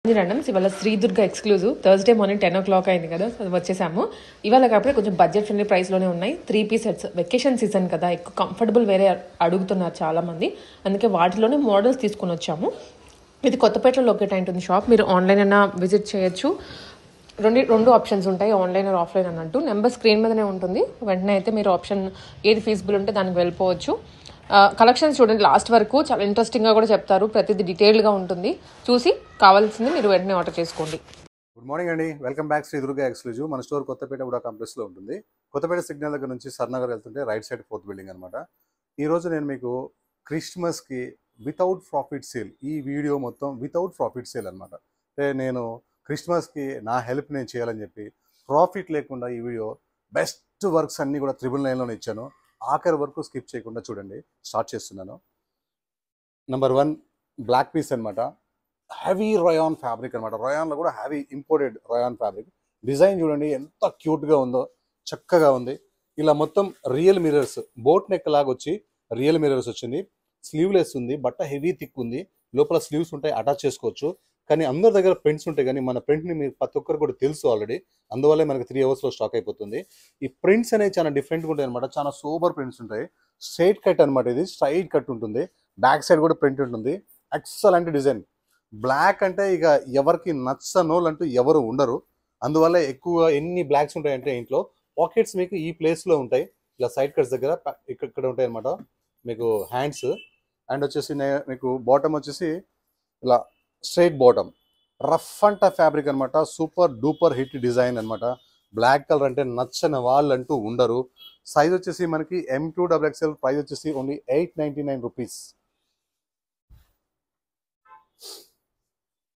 రండమ్స్ ఇవాళ Sri Durga exclusive Thursday morning 10 o'clock అయింది కదా, వచ్చేసాము. ఇవాళ కాబట్టి కొంచెం బడ్జెట్ ఫ్రెండ్లీ ప్రైస్లోనే ఉన్నాయి. 3 piece సెట్స్. వెకేషన్ సీజన్ కదా, ఎక్కువ కంఫర్టబుల్ వేరే అడుగుతున్నారు చాలామంది, అందుకే వాటిలోనే మోడల్స్ తీసుకుని వచ్చాము. ఇది కొత్తపేటలో లొకేట్ అయి ఉంటుంది షాప్. మీరు ఆన్లైన్ అయినా విజిట్ చేయొచ్చు. రెండు ఆప్షన్స్ ఉంటాయి, ఆన్లైన్ ఆర్ ఆఫ్లైన్ అన్నట్టు. నెంబర్ స్క్రీన్ మీదనే ఉంటుంది. వెంటనే అయితే మీరు ఆప్షన్ ఏది ఫీజిబుల్ ఉంటే దానికి వెళ్ళిపోవచ్చు. కలెక్షన్స్ చూడండి లాస్ట్ వరకు, చాలా ఇంట్రెస్టింగ్గా కూడా చెప్తారు, ప్రతిదీ డీటెయిల్డ్గా ఉంటుంది. చూసి కావాల్సింది మీరు వెంటనే ఆర్డర్ చేసుకోండి. గుడ్ మార్నింగ్ అండి, వెల్కమ్ బ్యాక్ శ్రీదుర్గ ఎక్స్క్లూజివ్. మన స్టోర్ కొత్తపేట కూడా కాంప్లెక్స్లో ఉంటుంది. కొత్తపేట సిగ్నల్ దగ్గర నుంచి సర్నగర్ వెళ్తుంటే రైట్ సైడ్ 4th బిల్డింగ్ అనమాట. ఈరోజు నేను మీకు క్రిస్మస్కి వితౌట్ ప్రాఫిట్ సేల్, ఈ వీడియో మొత్తం వితౌట్ ప్రాఫిట్ సేల్ అనమాట. అంటే నేను క్రిస్మస్కి నా హెల్ప్ నేను చేయాలని చెప్పి ప్రాఫిట్ లేకుండా ఈ వీడియో బెస్ట్ వర్క్స్ అన్నీ కూడా 999లోనే ఇచ్చాను. ఆఖరి వరకు స్కిప్ చేయకుండా చూడండి. స్టార్ట్ చేస్తున్నాను. నెంబర్ 1 బ్లాక్ పీస్ అనమాట. హెవీ రయాన్ ఫ్యాబ్రిక్ అనమాట. రయాన్లో కూడా heavy imported rayon fabric. Design చూడండి ఎంత క్యూట్గా ఉందో, చక్కగా ఉంది. ఇలా మొత్తం రియల్ మిరర్స్, బోట్ నెక్ లాగా వచ్చి రియల్ మిరర్స్ వచ్చింది. స్లీవ్లెస్ ఉంది, బట్ట హెవీ థిక్ ఉంది. లోపల స్లీవ్స్ ఉంటాయి, అటాచ్ చేసుకోవచ్చు. కానీ అందరి దగ్గర ప్రింట్స్ ఉంటాయి, కానీ మన ప్రింట్ని మీరు ప్రతి ఒక్కరు కూడా తెలుసు ఆల్రెడీ. అందువల్లే మనకి 3 hours స్టాక్ అయిపోతుంది. ఈ ప్రింట్స్ అనేవి చాలా డిఫరెంట్గా ఉంటాయి అనమాట. చాలా సూపర్ ప్రింట్స్ ఉంటాయి. స్ట్రైట్ కట్ అనమాట. ఇది స్ట్రైట్ కట్ ఉంటుంది. బ్యాక్ సైడ్ కూడా ప్రింట్ ఉంటుంది. Excellent design. బ్లాక్ అంటే ఇక ఎవరికి నచ్చనోళ్ళు అంటూ ఎవరు ఉండరు. అందువల్ల ఎక్కువ ఎన్ని బ్లాక్స్ ఉంటాయంటే ఇంట్లో పాకెట్స్ మీకు ఈ ప్లేస్లో ఉంటాయి. ఇలా సైడ్ కట్స్ దగ్గర ఇక్కడ ఉంటాయి అనమాట. మీకు హ్యాండ్స్ అండ్ వచ్చేసి మీకు బాటమ్ వచ్చేసి ఇలా straight bottom. Rough and tough fabric అనమాట. సూపర్ డూపర్ హిట్ డిజైన్ అనమాట. బ్లాక్ కలర్ అంటే నచ్చని వాళ్ళు అంటూ ఉండరు. సైజ్ వచ్చేసి మనకి M2XXL. ప్రైస్ వచ్చేసి only 899 rupees.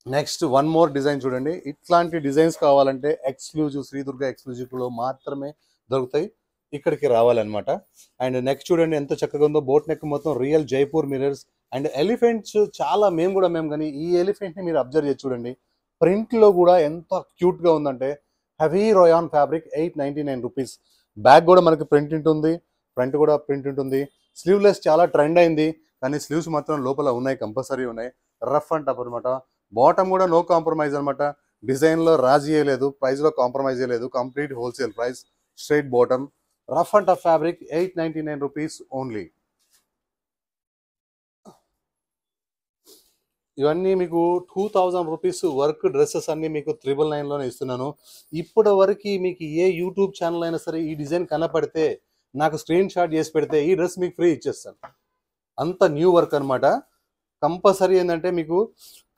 Next 1 more design చూడండి. ఇట్లాంటి డిజైన్స్ కావాలంటే ఎక్స్క్లూజివ్ శ్రీదుర్గ ఎక్స్క్లూజివ్లో మాత్రమే దొరుకుతాయి. ఇక్కడికి రావాలన్నమాట. అండ్ నెక్స్ట్ చూడండి ఎంత చక్కగా ఉందో. బోట్ నెక్ మొత్తం real Jaipur mirrors and elephants. చాలా మేము కానీ ఈ ఎలిఫెంట్ని మీరు అబ్జర్వ్ చేసి చూడండి. ప్రింట్లో కూడా ఎంత క్యూట్గా ఉందంటే heavy rayon fabric. 899 rupees. Back కూడా మనకి ప్రింట్ ఉంటుంది, ఫ్రంట్ కూడా ప్రింట్ ఉంటుంది. స్లీవ్లెస్ చాలా ట్రెండ్ అయింది, కానీ స్లీవ్స్ మాత్రం లోపల ఉన్నాయి, కంపల్సరీ ఉన్నాయి. రఫ్ అండ్ టఫ్ అనమాట. బాటమ్ కూడా నో కాంప్రమైజ్ అనమాట. డిజైన్లో రాజీ లేదు, ప్రైస్లో కాంప్రమైజ్ లేదు. Complete wholesale price. Straight bottom, rough and tough fabric. 899 rupees only. ఇవన్నీ మీకు 2000 రూపీస్ వర్క్ డ్రెస్సెస్ అన్నీ మీకు 999లోనే ఇస్తున్నాను. ఇప్పటి వరకు మీకు ఏ యూట్యూబ్ ఛానల్ అయినా సరే ఈ డిజైన్ కనపడితే నాకు స్క్రీన్ షాట్ చేసి పెడితే ఈ డ్రెస్ మీకు ఫ్రీ ఇచ్చేస్తాను. అంత న్యూ వర్క్ అనమాట. కంపల్సరీ ఏంటంటే మీకు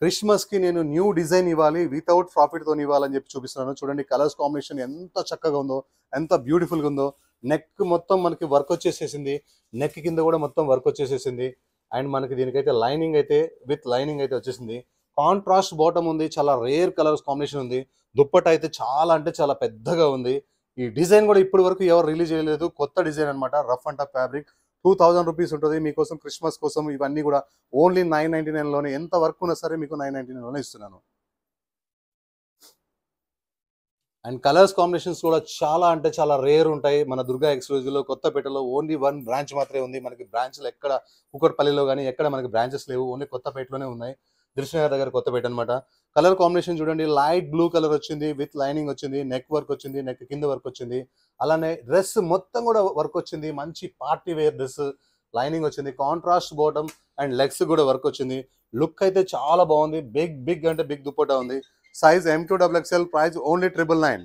క్రిస్మస్కి నేను న్యూ డిజైన్ ఇవ్వాలి, వితౌట్ ప్రాఫిట్తో ఇవ్వాలని చెప్పి చూపిస్తున్నాను. చూడండి కలర్స్ కాంబినేషన్ ఎంత చక్కగా ఉందో, ఎంత బ్యూటిఫుల్గా ఉందో. నెక్ మొత్తం మనకి వర్క్ వచ్చేసేసింది. నెక్ కింద కూడా మొత్తం వర్క్ వచ్చేసేసింది. అండ్ మనకి దీనికైతే లైనింగ్ అయితే విత్ లైనింగ్ అయితే వచ్చేసింది. కాంట్రాస్ట్ బాటమ్ ఉంది. చాలా రేర్ కలర్స్ కాంబినేషన్ ఉంది. దుప్పట్ట అయితే చాలా అంటే చాలా పెద్దగా ఉంది. ఈ డిజైన్ కూడా ఇప్పటి వరకు ఎవరు రిలీజ్ చేయలేదు. కొత్త డిజైన్ అనమాట. Rough and tough fabric. 2000 rupees ఉంటుంది. మీకోసం క్రిస్మస్ కోసం ఇవన్నీ కూడా ఓన్లీ 999లోనే. ఎంత వర్క్ ఉన్నా సరే మీకు 999లోనే ఇస్తున్నాను. అండ్ కలర్స్ కాంబినేషన్స్ కూడా చాలా అంటే చాలా రేర్ ఉంటాయి. మన దుర్గా ఎక్స్క్లూజివ్లో కొత్తపేటలో ఓన్లీ 1 బ్రాంచ్ మాత్రమే ఉంది. మనకి బ్రాంచ్లు ఎక్కడ కుకట్పల్లిలో కానీ ఎక్కడ మనకి బ్రాంచెస్ లేవు. ఓన్లీ కొత్తపేటలోనే ఉన్నాయి. దిల్సుఖ్నగర్ దగ్గర కొత్తపేట అనమాట. కలర్ కాంబినేషన్ చూడండి. లైట్ బ్లూ కలర్ వచ్చింది, విత్ లైనింగ్ వచ్చింది. నెక్ వర్క్ వచ్చింది, నెక్ కింద వర్క్ వచ్చింది. అలానే డ్రెస్ మొత్తం కూడా వర్క్ వచ్చింది. మంచి పార్టీ వేర్ డ్రెస్. లైనింగ్ వచ్చింది, కాంట్రాస్ట్ బాటమ్ అండ్ లెగ్స్ కూడా వర్క్ వచ్చింది. లుక్ అయితే చాలా బాగుంది. బిగ్ అంటే బిగ్ దుప్పటా ఉంది. Size M2XXL. Price only 999.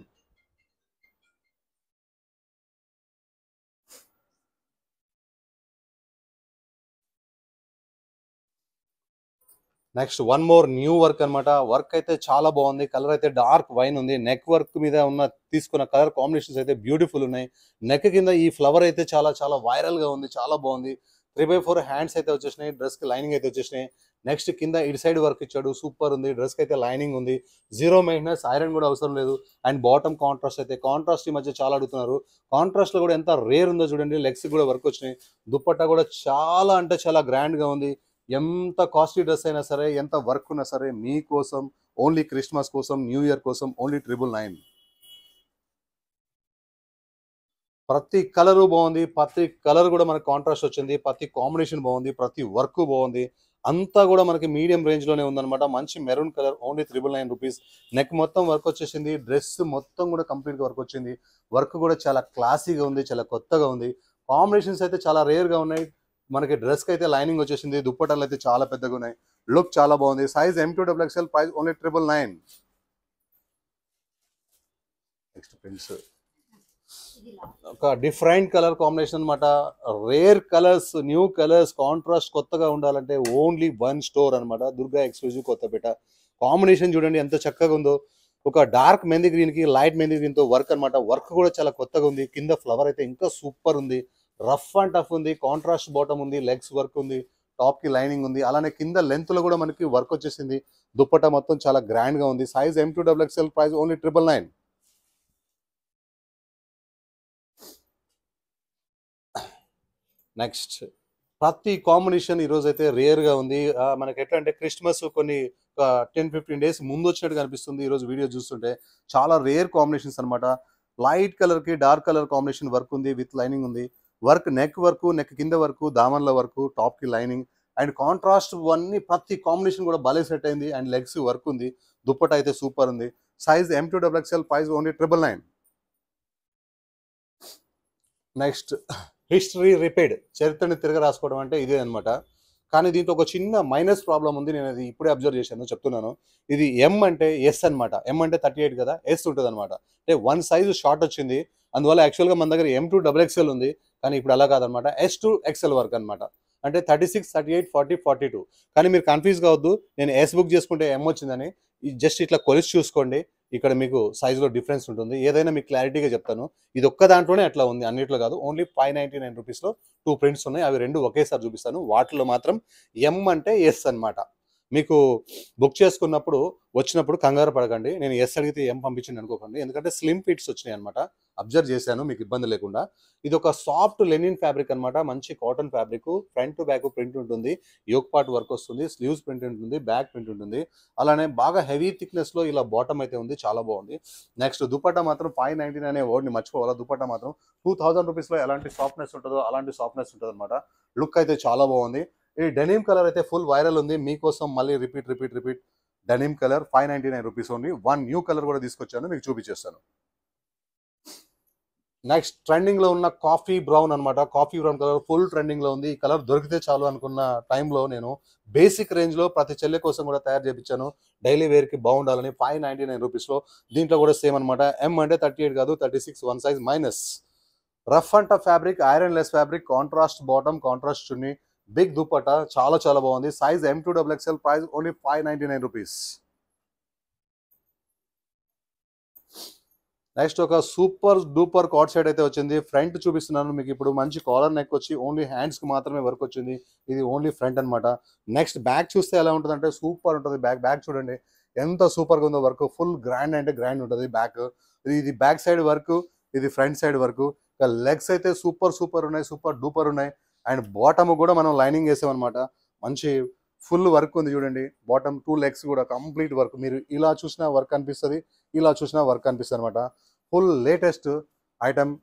Next 1 more new work అనమాట. వర్క్ అయితే చాలా బాగుంది. కలర్ అయితే డార్క్ వైన్ ఉంది. నెక్ వర్క్ మీద ఉన్న తీసుకున్న కలర్ కాంబినేషన్స్ అయితే బ్యూటిఫుల్ ఉన్నాయి. నెక్ కింద ఈ ఫ్లవర్ అయితే చాలా చాలా వైరల్గా ఉంది, చాలా బాగుంది. 3/4 హ్యాండ్స్ అయితే వచ్చేసినాయి. డ్రెస్కి లైనింగ్ అయితే వచ్చేసినాయి. నెక్స్ట్ కింద ఇటు సైడ్ వర్క్ ఇచ్చాడు, సూపర్ ఉంది. డ్రెస్కి అయితే లైనింగ్ ఉంది. 0 మెయింటెనెన్స్, ఐరన్ కూడా అవసరం లేదు. అండ్ బాటమ్ కాంట్రాస్ట్ అయితే కాంట్రాస్ట్ ఈ మధ్య చాలా అడుగుతున్నారు. కాంట్రాస్ట్లో కూడా ఎంత రేర్ ఉందో చూడండి. లెగ్స్ కూడా వర్క్ వచ్చినాయి. దుప్పట్టా కూడా చాలా అంటే చాలా గ్రాండ్గా ఉంది. ఎంత కాస్ట్లీ డ్రెస్ అయినా సరే, ఎంత వర్క్ ఉన్నా సరే, మీకోసం ఓన్లీ క్రిస్మస్ కోసం, న్యూ ఇయర్ కోసం ఓన్లీ 999. ప్రతి కలరు బాగుంది. ప్రతి కలర్ కూడా మనకు కాంట్రాస్ట్ వచ్చింది. ప్రతి కాంబినేషన్ బాగుంది. ప్రతి వర్క్ బాగుంది. అంతా కూడా మనకి మీడియం రేంజ్లోనే ఉందన్నమాట. మంచి maroon colour, only 999 rupees. Neck మొత్తం వర్క్ వచ్చేసింది, డ్రెస్ మొత్తం కూడా కంప్లీట్గా వర్క్ వచ్చింది. వర్క్ కూడా చాలా క్లాసీగా ఉంది, చాలా కొత్తగా ఉంది. కాంబినేషన్స్ అయితే చాలా రేర్గా ఉన్నాయి. మనకి డ్రెస్కి అయితే లైనింగ్ వచ్చేసింది, దుప్పటాలు అయితే చాలా పెద్దగా ఉన్నాయి. లుక్ చాలా బాగుంది. Size M2XXL, price only 999. Next prints ఒక డిఫరెంట్ కలర్ కాంబినేషన్ అనమాట. Rare colours, new colours, contrast కొత్తగా ఉండాలంటే ఓన్లీ వన్ స్టోర్ అనమాట, దుర్గా ఎక్స్క్లూజివ్ కొత్తపేట. కాంబినేషన్ చూడండి ఎంత చక్కగా ఉందో. ఒక డార్క్ మెహందీ గ్రీన్ కి లైట్ మెహందీ గ్రీన్ తో వర్క్ అనమాట. వర్క్ కూడా చాలా కొత్తగా ఉంది. కింద ఫ్లవర్ అయితే ఇంకా సూపర్ ఉంది. రఫ్ అండ్ టఫ్ ఉంది. కాంట్రాస్ట్ బాటమ్ ఉంది, లెగ్స్ వర్క్ ఉంది, టాప్ కి లైనింగ్ ఉంది. అలానే కింద లెంత్ లో కూడా మనకి వర్క్ వచ్చేసింది. దుప్పటా మొత్తం చాలా గ్రాండ్ గా ఉంది. Size M2XXL, price only 999. Next ప్రతి కాంబినేషన్ ఈరోజు అయితే రేర్గా ఉంది. మనకి ఎట్లా అంటే క్రిస్మస్ కొన్ని 10-15 డేస్ ముందు వచ్చినట్టు కనిపిస్తుంది ఈరోజు వీడియో చూస్తుంటే. చాలా రేర్ కాంబినేషన్స్ అనమాట. లైట్ కలర్కి డార్క్ కలర్ కాంబినేషన్ వర్క్ ఉంది, విత్ లైనింగ్ ఉంది. వర్క్ నెక్ వర్క్, నెక్ కింద వర్క్, దామన్ల వర్క్, టాప్కి లైనింగ్ అండ్ కాంట్రాస్ట్ అన్ని ప్రతి కాంబినేషన్ కూడా భలే సెట్ అయింది. అండ్ లెగ్స్ వర్క్ ఉంది. దుప్పట అయితే సూపర్ ఉంది. Size M2XXL, price only 999. Next history repeat, చరిత్రని తిరగ రాసుకోవడం అంటే ఇదే అనమాట. కానీ దీంతో ఒక చిన్న మైనస్ ప్రాబ్లం ఉంది. నేను అది ఇప్పుడే అబ్జర్వ్ చేశాను, చెప్తున్నాను. ఇది M అంటే S అనమాట. M అంటే 38 కదా, S ఉంటుంది అనమాట. అంటే 1 సైజు షార్ట్ వచ్చింది. అందువల్ల యాక్చువల్గా మన దగ్గర M2XXL ఉంది, కానీ ఇప్పుడు అలా కాదనమాట, S2XL వరకు అనమాట. అంటే 36, 38, 40, 42. కానీ మీరు కన్ఫ్యూజ్ కావద్దు, నేను S బుక్ చేసుకుంటే M వచ్చిందని. జస్ట్ ఇట్లా కొలిసి చూసుకోండి, ఇక్కడ మీకు సైజులో డిఫరెన్స్ ఉంటుంది. ఏదైనా మీకు క్లారిటీగా చెప్తాను. ఇది ఒక్క దాంట్లోనే అట్లా ఉంది, అన్నిట్లో కాదు. ఓన్లీ 599 రూపీస్లో 2 ప్రింట్స్ ఉన్నాయి. అవి రెండు ఒకేసారి చూపిస్తాను. వాటిలో మాత్రం M అంటే S అనమాట. మీకు బుక్ చేసుకున్నప్పుడు వచ్చినప్పుడు కంగారు పడకండి. నేను S అడిగితే M పంపించింది అనుకోకండి, ఎందుకంటే స్లిమ్ ఫిట్స్ వచ్చినాయి అనమాట. అబ్జర్వ్ చేశాను, మీకు ఇబ్బంది లేకుండా. ఇది ఒక సాఫ్ట్ లెనిన్ ఫ్యాబ్రిక్ అనమాట. మంచి cotton fabric. Front to back print ఉంటుంది, యోక్ పార్ట్ వర్క్ వస్తుంది, స్లీవ్స్ ప్రింట్ ఉంటుంది, బ్యాక్ ప్రింట్ ఉంటుంది. అలానే బాగా హెవీ థిక్నెస్ లో ఇలా బాటమ్ అయితే ఉంది, చాలా బాగుంది. నెక్స్ట్ దుపట్టా మాత్రం 599 అనే వర్డ్ని మర్చిపోవాలా. దుపట్టా మాత్రం 2000 రూపీస్లో ఎలాంటి సాఫ్ట్నెస్ ఉంటుందో అలాంటి సాఫ్ట్నెస్ ఉంటుంది అనమాట. లుక్ అయితే చాలా బాగుంది. ఈ డెనిమ్ కలర్ అయితే ఫుల్ వైరల్ ఉంది. మీకోసం మళ్ళీ repeat denim colour 599 rupees only. 1 new colour కూడా తీసుకొచ్చాను, మీకు చూపించేస్తాను. నెక్స్ట్ ట్రెండింగ్ లో ఉన్న కాఫీ బ్రౌన్ అనమాట. Coffee brown colour full trending లో ఉంది. ఈ కలర్ దొరికితే చాలు అనుకున్న టైంలో నేను బేసిక్ రేంజ్ లో ప్రతి చెల్లె కోసం కూడా తయారు చేయించాను. డైలీ వేర్ కి బాగుండాలని 599 రూపీస్లో. దీంట్లో కూడా సేమ్ అనమాట. M అంటే 38 కాదు, 36, 1 size minus. Rough and tough fabric, iron less fabric, contrast bottom, contrast chunni, big dupatta, చాలా చాలా బాగుంది. Size M2XXL, price only 599 rupees. Next ఒక సూపర్ డూపర్ కార్డ్ సైడ్ అయితే వచ్చింది. ఫ్రంట్ చూపిస్తున్నాను మీకు ఇప్పుడు. మంచి కాలర్ నెక్ వచ్చి ఓన్లీ హ్యాండ్స్ కి మాత్రమే వర్క్ వచ్చింది. ఇది ఓన్లీ ఫ్రంట్ అనమాట. నెక్స్ట్ బ్యాక్ చూస్తే ఎలా ఉంటుంది అంటే సూపర్ ఉంటుంది. బ్యాక్ చూడండి ఎంత సూపర్ గా ఉందో. వర్క్ ఫుల్ గ్రాండ్ అంటే గ్రాండ్ ఉంటుంది బ్యాక్. ఇది బ్యాక్ సైడ్ వర్క్, ఇది ఫ్రంట్ సైడ్ వర్క్. లెగ్స్ అయితే సూపర్ ఉన్నాయి, సూపర్ డూపర్ ఉన్నాయి. అండ్ బాటమ్ కూడా మనం లైనింగ్ వేసామన్నమాట. మంచి ఫుల్ వర్క్ ఉంది చూడండి. బాటమ్ 2 లెగ్స్ కూడా కంప్లీట్ వర్క్. మీరు ఇలా చూసినా వర్క్ అనిపిస్తుంది, ఇలా చూసినా వర్క్ అనిపిస్తుంది అనమాట. Full latest item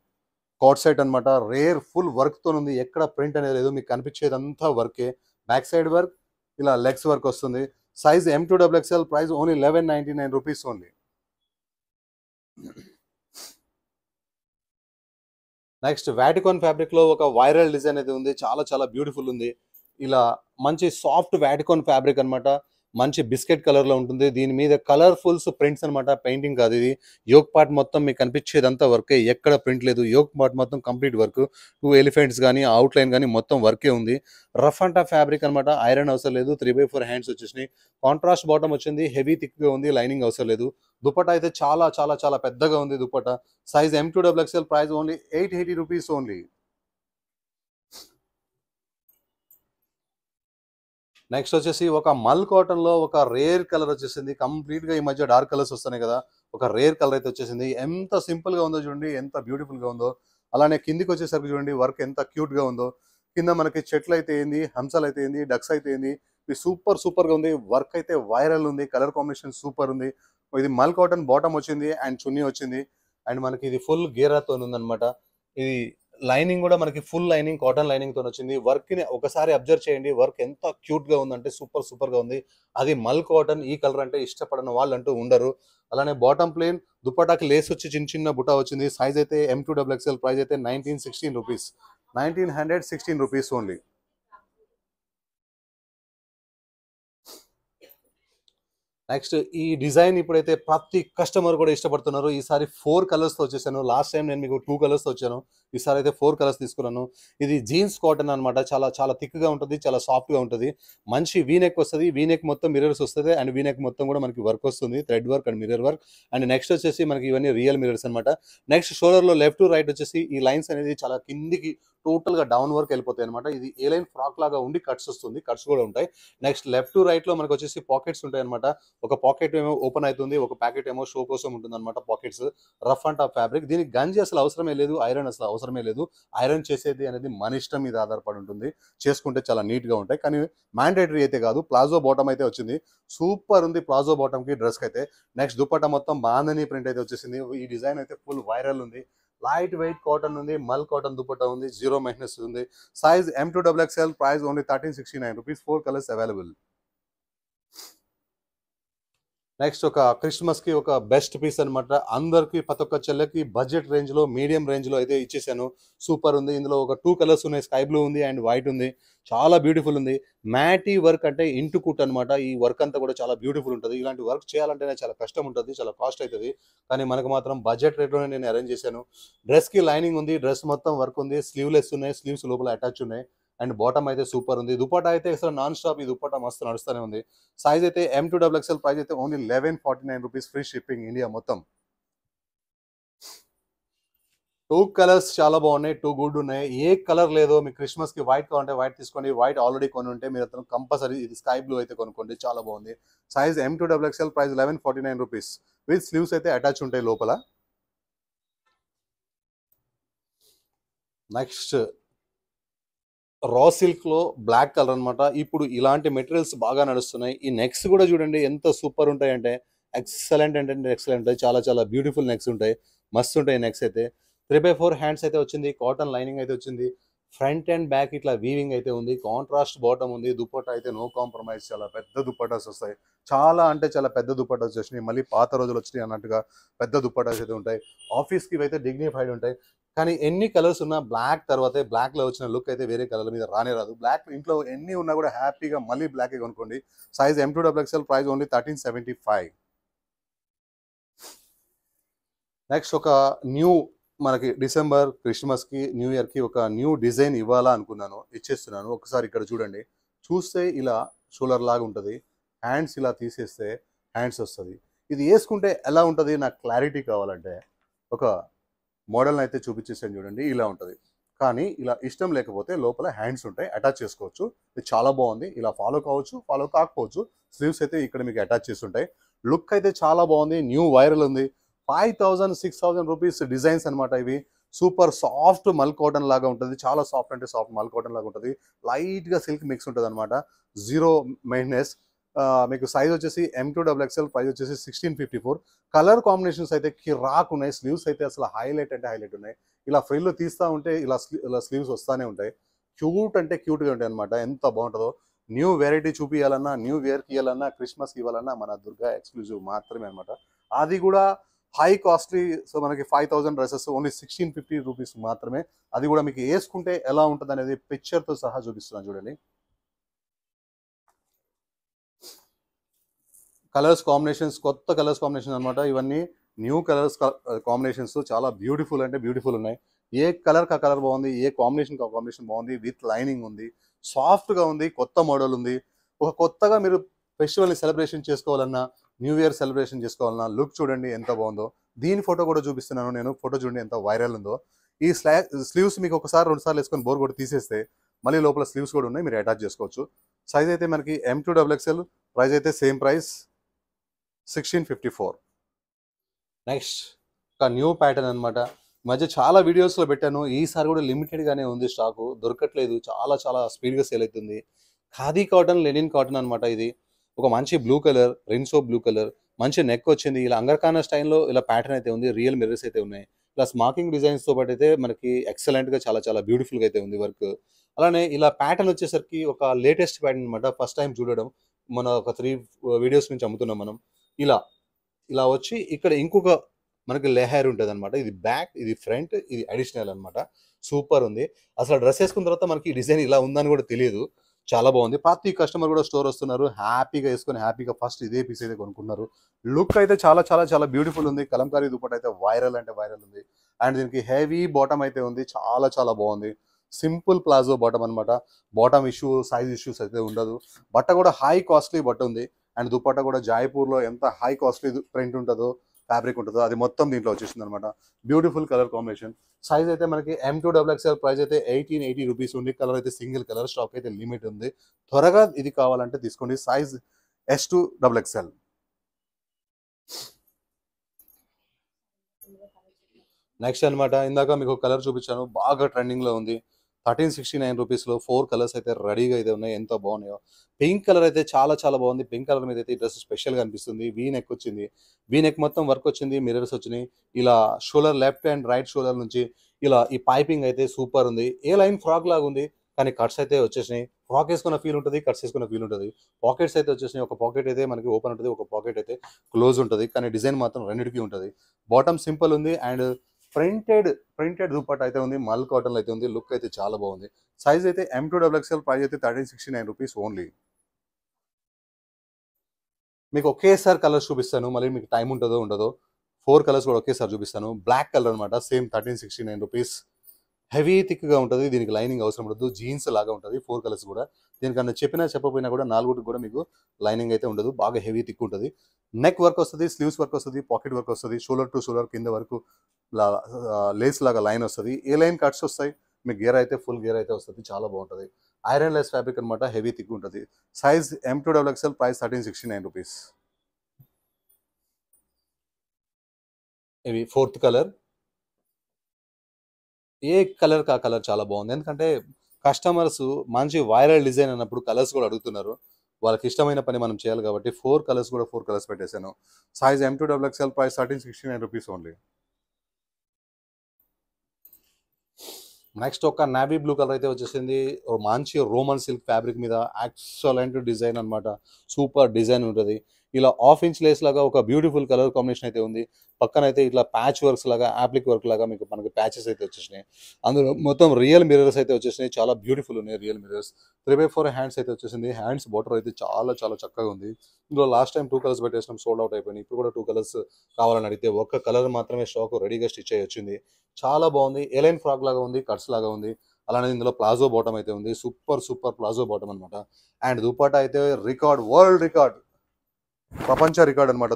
card set అనమాట. రేర్ ఫుల్ వర్క్తో ఉంది. ఎక్కడ ప్రింట్ అనేది లేదు, మీకు కనిపించేదంతా వర్కే. బ్యాక్ సైడ్ వర్క్, ఇలా లెగ్స్ వర్క్ వస్తుంది. Size M2XXL, price only 1199 rupees only. Next Vatican fabric లో ఒక వైరల్ డిజైన్ అయితే ఉంది. చాలా చాలా బ్యూటిఫుల్ ఉంది. ఇలా మంచి సాఫ్ట్ వాటికాన్ ఫ్యాబ్రిక్ అనమాట. మంచి బిస్కెట్ కలర్ లో ఉంటుంది. దీని మీద కలర్ఫుల్స్ ప్రింట్స్ అనమాట. పెయింటింగ్ కాదు ఇది. యోక్ పార్ట్ మొత్తం మీకు కనిపించేదంతా వర్కే, ఎక్కడ ప్రింట్ లేదు. యోక్ పార్ట్ మొత్తం కంప్లీట్ వర్క్. 2 ఎలిఫెంట్స్ కానీ అవుట్ లైన్ కానీ మొత్తం వర్కే ఉంది. రఫ్ అండ్ టఫ్ ఫ్యాబ్రిక్ అనమాట. ఐరన్ అవసరం లేదు. 3/4 హ్యాండ్స్ వచ్చేసినాయి. కాంట్రాస్ట్ బాటమ్ వచ్చింది. హెవీ థిక్ గా ఉంది. లైనింగ్ అవసరం లేదు. దుపట్టా అయితే చాలా చాలా చాలా పెద్దగా ఉంది dupatta. Size M2XXL, price only 880 rupees only. Next వచ్చేసి ఒక మల్ కాటన్ లో ఒక రేర్ కలర్ వచ్చేసింది. కంప్లీట్ గా ఈ మధ్య డార్క్ కలర్స్ వస్తున్నాయి కదా, ఒక రేర్ కలర్ అయితే వచ్చేసింది. ఎంత సింపుల్ గా ఉందో చూడండి, ఎంత బ్యూటిఫుల్ గా ఉందో. అలానే కిందికి వచ్చేసరికి చూడండి వర్క్ ఎంత క్యూట్ గా ఉందో. కింద మనకి చెట్లు అయితే ఏంది, హంసలు అయితే ఏంది, డక్స్ అయితే ఏంది, ఇది సూపర్ గా ఉంది. వర్క్ అయితే వైరల్ ఉంది. కలర్ కాంబినేషన్ సూపర్ ఉంది. ఇది మల్ కాటన్ బాటమ్ వచ్చింది అండ్ చున్నీ వచ్చింది. అండ్ మనకి ఇది ఫుల్ గేరాతో ఉందన్నమాట. ఇది లైనింగ్ కూడా మనకి ఫుల్ లైనింగ్, కాటన్ లైనింగ్ తో వచ్చింది. వర్క్ ని ఒకసారి అబ్జర్వ్ చేయండి, వర్క్ ఎంత క్యూట్ గా ఉందంటే సూపర్ గా ఉంది. అది మల్ కాటన్. ఈ కలర్ అంటే ఇష్టపడని వాళ్ళు అంటూ ఉండరు. అలానే బాటమ్ ప్లేన్, దుపట్టాకి లేస్ వచ్చి చిన్న బుటా వచ్చింది. సైజ్ అయితే M2XXL, ప్రైస్ అయితే 1916 రూపీస్, 1916 రూపీస్ ఓన్లీ. నెక్స్ట్ ఈ డిజైన్ ఇప్పుడైతే ప్రతి కస్టమర్ కూడా ఇష్టపడుతున్నారు. ఈసారి 4 కలర్స్తో వచ్చేసాను. లాస్ట్ టైం నేను మీకు 2 కలర్స్తో వచ్చాను. ఈసారి అయితే 4 కలర్స్ తీసుకున్నాను. ఇది జీన్స్ కాటన్ అనమాట. చాలా థిక్గా ఉంటుంది, చాలా సాఫ్ట్గా ఉంటుంది. మంచి వీనెక్ వస్తుంది. వీనెక్ మొత్తం మిర్రర్స్ వస్తుంది అండ్ వీనెక్ మొత్తం కూడా మనకి వర్క్ వస్తుంది, thread work and mirror work. And next వచ్చేసి మనకి ఇవన్నీ రియల్ మిర్రర్స్ అనమాట. నెక్స్ట్ షోల్డర్లో లెఫ్ట్ టు రైట్ వచ్చేసి ఈ లైన్స్ అనేది చాలా కిందికి టోటల్గా డౌన్ వర్క్ వెళ్ళిపోతాయి అనమాట. ఇది ఏ లైన్ ఫ్రాక్ లాగా ఉండి కట్స్ వస్తుంది, కట్స్ కూడా ఉంటాయి. నెక్స్ట్ లెఫ్ట్ టు రైట్లో మనకు వచ్చేసి పాకెట్స్ ఉంటాయి అనమాట. ఒక పాకెట్ ఏమో ఓపెన్ అవుతుంది, ఒక ప్యాకెట్ ఏమో షో కోసం ఉంటుంది అనమాట. Pockets rough and tough fabric. దీనికి గంజి అసలు అవసరమే లేదు, ఐరన్ అసలు అవసరమే లేదు. ఐరన్ చేసేది అనేది మన ఇష్టం మీద ఆధారపడి ఉంటుంది. చేసుకుంటే చాలా నీట్గా ఉంటాయి, కానీ మ్యాండేటరీ అయితే కాదు. ప్లాజో బాటమ్ అయితే వచ్చింది, సూపర్ ఉంది ప్లాజో బాటమ్కి డ్రెస్కి అయితే. నెక్స్ట్ దుపట్టా మొత్తం బాందని ప్రింట్ అయితే వచ్చేసింది. ఈ డిజైన్ అయితే ఫుల్ వైరల్ ఉంది. లైట్ వెయిట్ కాటన్ ఉంది, మల్ కాటన్ దుపట్టా ఉంది, జీరో మెయింటెనెన్స్ ఉంది. Size M2XXL, price only 1369 rupees, 4 colours available. Next ఒక క్రిస్మస్ కి ఒక బెస్ట్ పీస్ అనమాట. అందరికి ప్రతి ఒక్క చెల్లెకి బడ్జెట్ రేంజ్ లో, మీడియం రేంజ్ లో అయితే ఇచ్చేసాను. సూపర్ ఉంది. ఇందులో ఒక 2 కలర్స్ ఉన్నాయి, స్కై బ్లూ ఉంది అండ్ వైట్ ఉంది. చాలా బ్యూటిఫుల్ ఉంది. మ్యాటీ వర్క్ అంటే ఇంటు కుట్ అనమాట. ఈ వర్క్ అంతా కూడా చాలా బ్యూటిఫుల్ ఉంటుంది. ఇలాంటి వర్క్ చేయాలంటేనే చాలా కష్టం ఉంటుంది, చాలా కాస్ట్ అవుతుంది. కానీ మనకు మాత్రం బడ్జెట్ రేట్లోనే నేను అరేంజ్ చేశాను. డ్రెస్ కి లైనింగ్ ఉంది, డ్రెస్ మొత్తం వర్క్ ఉంది, స్లీవ్లెస్ ఉన్నాయి, స్లీవ్స్ లోపల అటాచ్ ఉన్నాయి. అండ్ బాటమ్ అయితే సూపర్ ఉంది. దుపట్టా అయితే అసలు నాన్ స్టాప్ ఈ దుపట్టా మస్తు నడుస్తూనే ఉంది. సైజ్ అయితే M2XXL, ప్రైస్ అయితే only 1149 rupees, free shipping India మొత్తం. 2 కలర్స్ చాలా బాగున్నాయి, 2 గుడ్ ఉన్నాయి. ఏ కలర్ లేదో మీకు క్రిస్మస్ కి వైట్ కావాలంటే వైట్ తీసుకోండి. వైట్ ఆల్రెడీ కొని ఉంటే మీరు అతను కంపల్సరీ ఇది స్కై బ్లూ అయితే కొనుక్కోండి, చాలా బాగుంది. Size M2XXL, price 1149 rupees, with sleeves అయితే అటాచ్ ఉంటాయి లోపల. నెక్స్ట్ రా సిల్క్ లో బ్లాక్ కలర్ అనమాట. ఇప్పుడు ఇలాంటి మెటీరియల్స్ బాగా నడుస్తున్నాయి. ఈ నెక్స్ కూడా చూడండి ఎంత సూపర్ ఉంటాయి అంటే ఎక్సలెంట్ అంటే ఎక్సలెంట్ ఉంటాయి. చాలా బ్యూటిఫుల్ నెక్స్ ఉంటాయి, మస్తు ఉంటాయి నెక్స్ అయితే. 3/4 హ్యాండ్స్ అయితే వచ్చింది, కాటన్ లైనింగ్ అయితే వచ్చింది. ఫ్రంట్ అండ్ బ్యాక్ ఇట్లా వీవింగ్ అయితే ఉంది. కాంట్రాస్ట్ బాటమ్ ఉంది. దుపట్టా అయితే నో కాంప్రమైజ్, చాలా పెద్ద దుపట్టాస్ వస్తాయి. చాలా అంటే చాలా పెద్ద దుపట్టాస్ వచ్చినాయి, మళ్ళీ పాత రోజులు వచ్చినాయి అన్నట్టుగా పెద్ద దుపట్టాస్ అయితే ఉంటాయి. ఆఫీస్కి అయితే డిగ్నిఫైడ్ ఉంటాయి. కానీ ఎన్ని కలర్స్ ఉన్నా బ్లాక్ తర్వాతే బ్లాక్లో వచ్చిన లుక్ అయితే వేరే కలర్ మీద రానే రాదు. బ్లాక్ ఇంట్లో ఎన్ని ఉన్నా కూడా హ్యాపీగా మళ్ళీ బ్లాకే కొనుక్కోండి. Size M2XXL, price only 1375. Next ఒక న్యూ మనకి డిసెంబర్ క్రిస్మస్కి న్యూ ఇయర్కి ఒక న్యూ డిజైన్ ఇవ్వాలా అనుకున్నాను, ఇచ్చేస్తున్నాను. ఒకసారి ఇక్కడ చూడండి. చూస్తే ఇలా షోల్డర్ లాగా ఉంటుంది, హ్యాండ్స్ ఇలా తీసేస్తే హ్యాండ్స్ వస్తుంది. ఇది వేసుకుంటే ఎలా ఉంటుంది నాకు క్లారిటీ కావాలంటే ఒక మోడల్ని అయితే చూపించేసాను చూడండి. ఇలా ఉంటుంది. కానీ ఇలా ఇష్టం లేకపోతే లోపల హ్యాండ్స్ ఉంటాయి, అటాచ్ చేసుకోవచ్చు. ఇది చాలా బాగుంది. ఇలా ఫాలో కావచ్చు, ఫాలో కాకపోవచ్చు. స్లీవ్స్ అయితే ఇక్కడ మీకు అటాచ్ చేసి ఉంటాయి. లుక్ అయితే చాలా బాగుంది, న్యూ వైరల్ ఉంది. 5000 6000 రూపీస్ డిజైన్స్ అనమాట ఇవి. సూపర్ సాఫ్ట్ మల్ కాటన్ లాగా ఉంటుంది. చాలా సాఫ్ట్ అంటే సాఫ్ట్ మల్ కాటన్ లాగా ఉంటుంది. లైట్గా సిల్క్ మిక్స్ ఉంటుంది అనమాట. Zero maintenance. మీకు సైజ్ వచ్చేసి M2XXL, ప్రైస్ వచ్చేసి 1654. కలర్ కాంబినేషన్స్ అయితే కిరాక్ ఉన్నాయి. స్లీవ్స్ అయితే అసలు హైలైట్ అంటే హైలైట్ ఉన్నాయి. ఇలా ఫ్రిల్ తీస్తూ ఉంటే ఇలా స్లీవ్స్ వస్తూనే ఉంటాయి. క్యూట్ అంటే క్యూట్గా ఉంటాయి అనమాట. ఎంత బాగుంటుందో. న్యూ వెరైటీ చూపించాలన్నా, న్యూ వేర్కి ఇవ్వాలన్నా, క్రిస్మస్కి ఇవ్వాలన్నా మన దుర్గా ఎక్స్క్లూజివ్ మాత్రమే అనమాట. అది కూడా హై కాస్ట్లీ. సో మనకి 5000 డ్రెస్సెస్ ఓన్లీ 1650 రూపీస్ మాత్రమే. అది కూడా మీకు వేసుకుంటే ఎలా ఉంటుంది అనేది పిక్చర్తో సహా చూపిస్తున్నాను చూడండి. కలర్స్ కాంబినేషన్స్, కొత్త కలర్స్ కాంబినేషన్ అనమాట. ఇవన్నీ న్యూ కలర్స్ కాంబినేషన్స్, చాలా బ్యూటిఫుల్ అంటే బ్యూటిఫుల్ ఉన్నాయి. ఏ కలర్కి ఆ కలర్ బాగుంది, ఏ కాంబినేషన్కి ఆ కాంబినేషన్ బాగుంది. విత్ లైనింగ్ ఉంది, సాఫ్ట్గా ఉంది, కొత్త మోడల్ ఉంది. ఒక కొత్తగా మీరు ఫెస్టివల్ని సెలబ్రేషన్ చేసుకోవాలన్నా, న్యూ ఇయర్ సెలబ్రేషన్ చేసుకోవాలన్నా లుక్ చూడండి ఎంత బాగుందో. దీని ఫోటో కూడా చూపిస్తున్నాను నేను. ఫోటో చూడండి ఎంత వైరల్ ఉందో. ఈ స్లీవ్స్ మీకు ఒకసారి 2 సార్లు వేసుకొని బోర్ కూడా తీసేస్తే మళ్ళీ లోపల స్లీవ్స్ కూడా ఉన్నాయి, మీరు అటాచ్ చేసుకోవచ్చు. సైజ్ అయితే మనకి M2XXL, ప్రైస్ అయితే సేమ్ ప్రైస్ 1654. నెక్స్ట్ ఒక న్యూ ప్యాటర్న్ అనమాట. మధ్య చాలా వీడియోస్లో పెట్టాను. ఈసారి కూడా లిమిటెడ్గానే ఉంది, స్టాకు దొరకట్లేదు. చాలా స్పీడ్గా సేల్ అవుతుంది. ఖాదీ కాటన్, లెనిన్ కాటన్ అనమాట. ఇది ఒక మంచి blue colour, Rinso blue colour, మంచి నెక్ వచ్చింది. ఇలా అంగర్ఖానా స్టైల్లో ఇలా ప్యాటర్న్ అయితే ఉంది. రియల్ మిర్రర్స్ అయితే ఉన్నాయి. ఇలా స్మాకింగ్ డిజైన్స్తో పాటు అయితే మనకి ఎక్సలెంట్గా చాలా చాలా బ్యూటిఫుల్గా అయితే ఉంది వర్క్. అలానే ఇలా ప్యాటర్న్ వచ్చేసరికి ఒక లేటెస్ట్ ప్యాటర్న్ అనమాట. ఫస్ట్ టైం చూడడం, మన ఒక 3 వీడియోస్ నుంచి అమ్ముతున్నాం మనం. ఇలా ఇలా వచ్చి ఇక్కడ ఇంకొక మనకి లెహర్ ఉంటదనమాట. ఇది బ్యాక్, ఇది ఫ్రంట్, ఇది అడిషనల్ అనమాట. సూపర్ ఉంది. అసలు డ్రెస్ ఏసుకున్న తర్వాత మనకి ఈ డిజైన్ ఇలా ఉందని కూడా తెలియదు. చాలా బాగుంది. ప్రతి కస్టమర్ కూడా స్టోర్ వస్తున్నారు. హ్యాపీగా ఏసుకొని హ్యాపీగా ఫస్ట్ ఇదే పీస్ అయితే కొనుక్కున్నారు. లుక్ అయితే చాలా చాలా చాలా బ్యూటిఫుల్ ఉంది. కలంకారీ దుపట్టా అయితే వైరల్ అంటే వైరల్ ఉంది. అండ్ దీనికి హెవీ బాటమ్ అయితే ఉంది. చాలా చాలా బాగుంది. సింపుల్ ప్లాజో బాటమ్ అనమాట. బాటమ్ ఇష్యూ, సైజ్ ఇష్యూస్ అయితే ఉండదు. బట్ట కూడా హై కాస్ట్లీ బట్ట ఉంది. అండ్ దుపట్టా కూడా జాయ్పూర్లో ఎంత హై కాస్ట్లీ ప్రింట్ ఉంటుందో, ఫ్యాబ్రిక్ ఉంటుందో అది మొత్తం దీంట్లో వచ్చేసింది అనమాట. Beautiful colour combination. సైజ్ అయితే మనకి M2XXL ప్రైస్ అయితే 1880 రూపీస్ ఉంది. కలర్ అయితే సింగిల్ కలర్, స్టాక్ అయితే లిమిట్ ఉంది. త్వరగా ఇది కావాలంటే తీసుకోండి. Size S2XXL. నెక్స్ట్ అనమాట, ఇందాక మీకు కలర్ చూపించాను, బాగా ట్రెండింగ్లో ఉంది. 1369 రూపీస్లో 4 కలర్స్ అయితే రెడీగా అయితే ఉన్నాయి. ఎంత బాగున్నాయో. పింక్ కలర్ అయితే చాలా చాలా బాగుంది. పింక్ కలర్ మీద అయితే ఈ డ్రెస్ స్పెషల్గా అనిపిస్తుంది. వీ నెక్ వచ్చింది. వీ నెక్ మొత్తం వర్క్ వచ్చింది. మిర్రర్స్ వచ్చినాయి. ఇలా shoulder, left and right shoulder నుంచి ఇలా ఈ పైపింగ్ అయితే సూపర్ ఉంది. ఏ లైన్ ఫ్రాక్ లాగా ఉంది, కానీ కట్స్ అయితే వచ్చేసినాయి. ఫ్రాక్ వేసుకున్న ఫీల్ ఉంటుంది, కట్స్ వేసుకున్న ఫీల్ ఉంటుంది. పాకెట్స్ అయితే వచ్చేసినాయి. ఒక పాకెట్ అయితే మనకి ఓపెన్ ఉంటుంది, ఒక పాకెట్ అయితే క్లోజ్ ఉంటుంది. కానీ డిజైన్ మాత్రం రెండింటికి ఉంటుంది. బాటమ్ సింపుల్ ఉంది. అండ్ ప్రింటెడ్ దుపట్టా అయితే ఉంది. మల్ కాటన్ అయితే ఉంది. లుక్ అయితే చాలా బాగుంది. సైజ్ అయితే M2XXL, ప్రైస్ అయితే 1369 రూపీస్ ఓన్లీ. మీకు ఒకేసారి కలర్స్ చూపిస్తాను. మళ్ళీ మీకు టైం ఉంటుందో ఉండదో. 4 కలర్స్ కూడా ఒకేసారి చూపిస్తాను. బ్లాక్ కలర్ అనమాట. Same 1369 rupees. హెవీ థిక్గా ఉంటుంది. దీనికి లైనింగ్ అవసరం ఉండదు. జీన్స్ లాగా ఉంటుంది 4 కలర్స్ కూడా. దీనికన్నా చెప్పినా చెప్పకపోయినా కూడా 4 కూడా మీకు లైనింగ్ అయితే ఉండదు. బాగా హెవీ థిక్ ఉంటుంది. నెక్ వర్క్ వస్తుంది, స్లీవ్స్ వర్క్ వస్తుంది, పాకెట్ వర్క్ వస్తుంది, షోల్డర్ టు షోల్డర్ కింద వరకు లేస్ లాగా లైన్ వస్తుంది. ఏ లైన్ కట్స్ వస్తాయి. మీకు గేర్ అయితే ఫుల్ గేర్ అయితే వస్తుంది. చాలా బాగుంటుంది. ఐరన్ లెస్ ఫ్యాబ్రిక్ అనమాట. హెవీ థిక్ ఉంటుంది. Size M2XXL, price 1369 rupees. ఇవి 4th కలర్. ఏ కలర్ కా కలర్ చాలా బాగుంది. ఎందుకంటే కస్టమర్స్ మంచి వైరల్ డిజైన్ అన్నప్పుడు కలర్స్ కూడా అడుగుతున్నారు. వాళ్ళకి ఇష్టమైన పని మనం చేయాలి కాబట్టి 4 కలర్స్ కూడా 4 కలర్స్ పెట్టేశాను. Size M2XXL, price 1369 rupees only. Next ఒక నావీ బ్లూ కలర్ అయితే వచ్చేసింది. మంచి రోమన్ సిల్క్ ఫ్యాబ్రిక్ మీద ఎక్సలెంట్ డిజైన్ అనమాట. సూపర్ డిజైన్ ఉంటుంది. ఇలా హాఫ్ ఇంచ్ లేస్ లాగా ఒక బ్యూటిఫుల్ కలర్ కాంబినేషన్ అయితే ఉంది. పక్కన అయితే ఇట్లా ప్యాచ్ వర్క్స్ లాగా, యాప్లిక్ వర్క్ లాగా మనకి ప్యాచెస్ అయితే వచ్చేసినాయి. అందులో మొత్తం రియల్ మిర్రర్స్ అయితే వచ్చేసినాయి. చాలా బ్యూటిఫుల్ ఉన్నాయి రియల్ మిర్రర్స్. 3/4 హ్యాండ్స్ అయితే వచ్చేసింది. హ్యాండ్స్ బార్డర్ అయితే చాలా చాలా చక్కగా ఉంది. ఇందులో లాస్ట్ టైం 2 కలర్స్ పెట్టేసినాం, సోల్డ్ అవుట్ అయిపోయినాయి. ఇప్పుడు కూడా 2 కలర్స్ కావాలని అడిగితే ఒక్క కలర్ మాత్రమే స్టాక్ రెడీగా స్టిచ్ అయ్యి వచ్చింది. చాలా బాగుంది. ఎలైన్ ఫ్రాక్ లాగా ఉంది, కట్స్ లాగా ఉంది. అలానే ఇందులో ప్లాజో బాటమ్ అయితే ఉంది. సూపర్ ప్లాజో బాటమ్ అనమాట. అండ్ దుపట్టా అయితే రికార్డ్, వరల్డ్ రికార్డ్, ప్రపంచ రికార్డ్ అనమాట.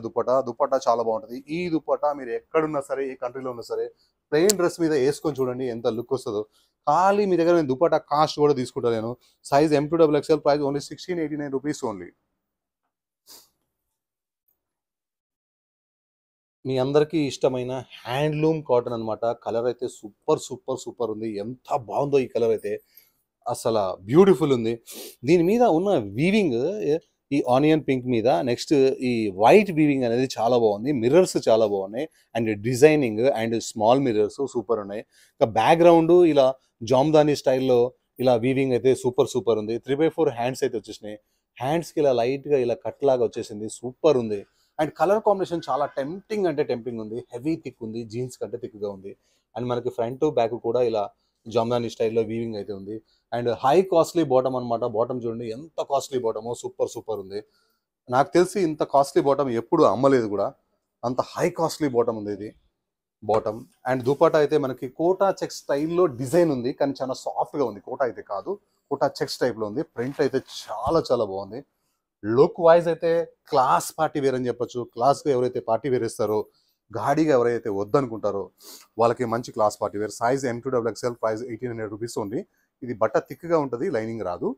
దుపట్టా చాలా బాగుంటుంది. ఈ దుపట్టా మీరు ఎక్కడున్నా సరే, ఏ కంట్రీలో ఉన్నా సరే, ప్లెయిన్ డ్రెస్ మీద వేసుకొని చూడండి ఎంత లుక్ వస్తుందో. ఖాళీ మీ దగ్గర నేను దుపట్టా కాస్ట్ కూడా తీసుకుంటా నేను. Size M2XXL, price only 1689 rupees only. మీ అందరికీ ఇష్టమైన హ్యాండ్లూమ్ కాటన్ అనమాట. కలర్ అయితే సూపర్ ఉంది. ఎంత బాగుందో ఈ కలర్ అయితే. అసలు బ్యూటిఫుల్ ఉంది. దీని మీద ఉన్న వీవింగ్, ఈ ఆనియన్ పింక్ మీద నెక్స్ట్ ఈ వైట్ వీవింగ్ అనేది చాలా బాగుంది. మిర్రర్స్ చాలా బాగున్నాయి. And designing and small mirrors super ఉన్నాయి. ఇంకా బ్యాక్గ్రౌండ్ ఇలా జామ్దాని స్టైల్లో ఇలా వీవింగ్ అయితే సూపర్ ఉంది. 3/4 హ్యాండ్స్ అయితే వచ్చేసినాయి. హ్యాండ్స్కి ఇలా లైట్గా ఇలా కట్ లాగా వచ్చేసింది. సూపర్ ఉంది. అండ్ కలర్ కాంబినేషన్ చాలా టెంప్టింగ్ అంటే టెంప్టింగ్ ఉంది. హెవీ థిక్ ఉంది. జీన్స్ కంటే థిక్గా ఉంది. అండ్ మనకి ఫ్రంట్ బ్యాక్ కూడా ఇలా జామ్దాని స్టైల్లో వీవింగ్ అయితే ఉంది. అండ్ హై కాస్ట్లీ బాటమ్ అనమాట. బాటమ్ చూడండి ఎంత కాస్ట్లీ బాటమో. సూపర్ ఉంది. నాకు తెలిసి ఇంత కాస్ట్లీ బాటమ్ ఎప్పుడు అమ్మలేదు కూడా. అంత హై కాస్ట్లీ బాటమ్ ఉంది ఇది బాటమ్. అండ్ దుపట్టా అయితే మనకి కోటా చెక్స్ స్టైల్లో డిజైన్ ఉంది, కానీ చాలా సాఫ్ట్గా ఉంది. కోటా అయితే కాదు, కోటా చెక్స్ టైప్లో ఉంది. ప్రింట్ అయితే చాలా బాగుంది. లుక్ వైజ్ అయితే క్లాస్ పార్టీ వేర్ అని చెప్పొచ్చు. క్లాస్గా ఎవరైతే పార్టీ వేర్ ఇస్తారో, గాడిగా ఎవరైతే వద్దనుకుంటారో వాళ్ళకి మంచి class party wear. Size M2XXL, price 1800 rupees only. ఇది బట్ట థిక్గా ఉంటుంది, లైనింగ్ రాదు.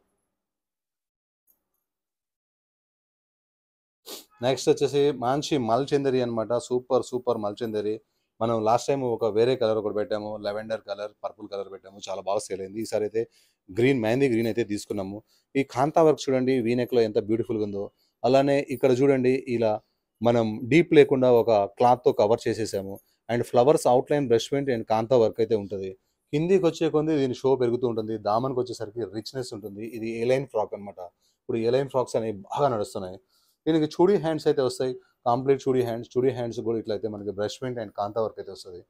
నెక్స్ట్ వచ్చేసి మంచి మల్చందరి అనమాట. సూపర్ మల్చందరి. మనం లాస్ట్ టైం ఒక వేరే కలర్ ఒకటి పెట్టాము, లెవెండర్ కలర్, పర్పుల్ కలర్ పెట్టాము. చాలా బాగా సేల్ అయింది. ఈసారి అయితే మెహందీ గ్రీన్ అయితే తీసుకున్నాము. ఈ కాంతా వర్క్ చూడండి వీనెక్లో ఎంత బ్యూటిఫుల్గా ఉందో. అలానే ఇక్కడ చూడండి ఇలా మనం డీప్ లేకుండా ఒక క్లాత్తో కవర్ చేసేసాము. And flowers outline brush paint and kantha work అయితే ఉంటుంది. కిందికి వచ్చే కొంది దీని షో పెరుగుతూ ఉంటుంది. దామన్కి వచ్చేసరికి రిచ్నెస్ ఉంటుంది. ఇది ఏ లైన్ ఫ్రాక్ అనమాట. ఇప్పుడు ఏ లైన్ ఫ్రాక్స్ అనేవి బాగా నడుస్తున్నాయి. దీనికి చూడీ హ్యాండ్స్ అయితే వస్తాయి. కంప్లీట్ చూడీ హ్యాండ్స్ కూడా ఇట్లయితే మనకి brush paint and kantha work అయితే వస్తుంది.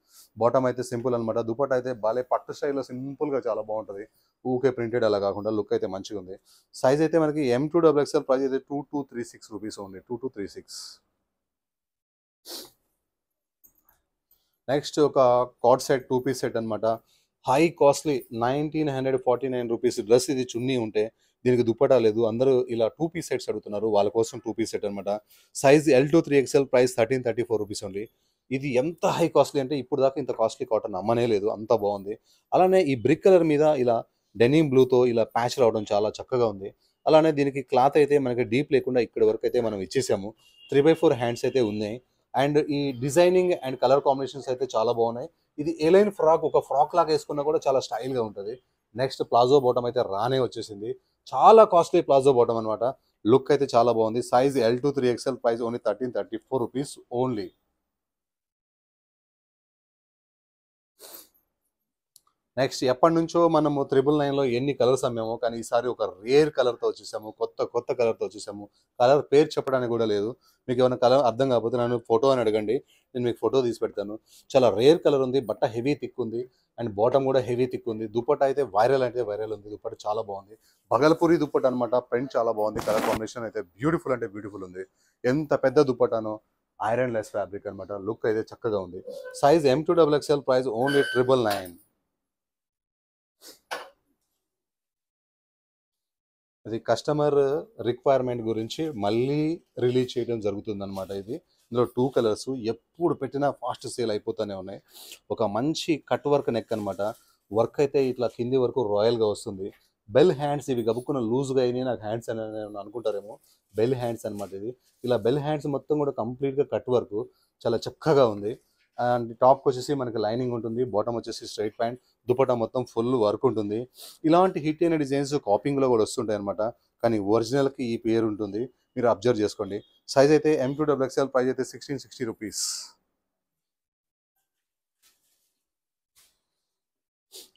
బాటమ్ అయితే సింపుల్ అనమాట. దుపట్టా అయితే బాలే పట్టు స్టైల్లో సింపుల్గా చాలా బాగుంటుంది. ఊకే ప్రింటెడ్ అలా కాకుండా లుక్ అయితే మంచిగా ఉంది. సైజ్ అయితే మనకి M2XXL ప్రైస్ అయితే 2236 రూపీస్ ఓన్లీ. 2236. నెక్స్ట్ ఒక కార్డ్ సెట్ 2 పీస్ సెట్ అనమాట. High costly 1949 rupees dress. ఇది చున్నీ ఉంటే దీనికి దుప్పటా లేదు. అందరూ ఇలా 2 పీస్ సెట్స్ అడుగుతున్నారు. వాళ్ళ కోసం 2 పీస్ సెట్ అనమాట. Size L2 3XL price 1334 rupees only. ఇది ఎంత హై కాస్ట్లీ అంటే ఇప్పుడు దాకా ఇంత కాస్ట్లీ కాటన్ అమ్మనే లేదు. అంత బాగుంది. అలానే ఈ బ్రిక్ కలర్ మీద ఇలా డెనిమ్ బ్లూతో ఇలా ప్యాచ్ రావడం చాలా చక్కగా ఉంది. అలానే దీనికి క్లాత్ అయితే మనకి డీప్ లేకుండా ఇక్కడ వరకు అయితే మనం ఇచ్చేసాము. 3/4 హ్యాండ్స్ అయితే ఉన్నాయి. అండ్ ఈ డిజైనింగ్ అండ్ కలర్ కాంబినేషన్స్ అయితే చాలా బాగున్నాయి. ఇది ఏలైన్ ఫ్రాక్, ఒక ఫ్రాక్ లాగా వేసుకున్నా కూడా చాలా స్టైల్గా ఉంటుంది. నెక్స్ట్ ప్లాజో బాటమ్ అయితే రానే వచ్చేసింది. చాలా కాస్ట్లీ ప్లాజో బాటమ్ అనమాట. లుక్ అయితే చాలా బాగుంది. Size L2 3XL price only 1334 rupees only. Next ఎప్పటి నుంచో మనము 999లో ఎన్ని కలర్స్ అమ్మామో, కానీ ఈసారి ఒక రేర్ కలర్తో వచ్చేసాము. కొత్త కలర్తో వచ్చేసాము. కలర్ పేరు చెప్పడానికి కూడా లేదు. మీకు ఏమైనా కలర్ అర్థం కాకపోతే నన్ను ఫోటో అని అడగండి, నేను మీకు ఫోటో తీసి పెడతాను. చాలా రేర్ కలర్ ఉంది. బట్ట హెవీ థిక్ ఉంది. అండ్ బాటమ్ కూడా హెవీ థిక్ ఉంది. దుపట్టా అయితే వైరల్ ఉంది. దుపట్టా చాలా బాగుంది. బగల్పూరి దుపట్టా అనమాట. ప్రింట్ చాలా బాగుంది. కలర్ కాంబినేషన్ అయితే బ్యూటిఫుల్ అంటే బ్యూటిఫుల్ ఉంది. ఎంత పెద్ద దుపట్టానో, ఐరన్ లెస్ ఫ్యాబ్రిక్ అనమాట. లుక్ అయితే చక్కగా ఉంది. Size M2XXL price only 999. అది కస్టమర్ రిక్వైర్మెంట్ గురించి మళ్ళీ రిలీజ్ చేయడం జరుగుతుందన్నమాట. ఇందులో 2 కలర్స్ ఎప్పుడు పెట్టినా ఫాస్ట్ సేల్ అయిపోతూనే ఉన్నాయి. ఒక మంచి కట్ వర్క్ నెక్ అనమాట. వర్క్ అయితే ఇట్లా కింది వరకు రాయల్గా వస్తుంది. బెల్ హ్యాండ్స్ ఇవి గబుక్కున లూజ్గా అయినాయి నాకు హ్యాండ్స్ అని అనుకుంటారేమో. బెల్ హ్యాండ్స్ అనమాట ఇది. ఇలా బెల్ హ్యాండ్స్ మొత్తం కూడా కంప్లీట్గా కట్ వర్క్ చాలా చక్కగా ఉంది. అండ్ టాప్కి వచ్చేసి మనకి లైనింగ్ ఉంటుంది. బాటమ్ వచ్చేసి స్ట్రైట్ ప్యాంట్. దుపట్టా మొత్తం ఫుల్ వర్క్ ఉంటుంది. ఇలాంటి హిట్ అయిన డిజైన్స్ కాపింగ్లో కూడా వస్తుంటాయి అనమాట. కానీ ఒరిజినల్కి ఈ పేరు ఉంటుంది. మీరు అబ్జర్వ్ చేసుకోండి. సైజ్ అయితే M2XXL ప్రైస్ అయితే 1660 రూపీస్.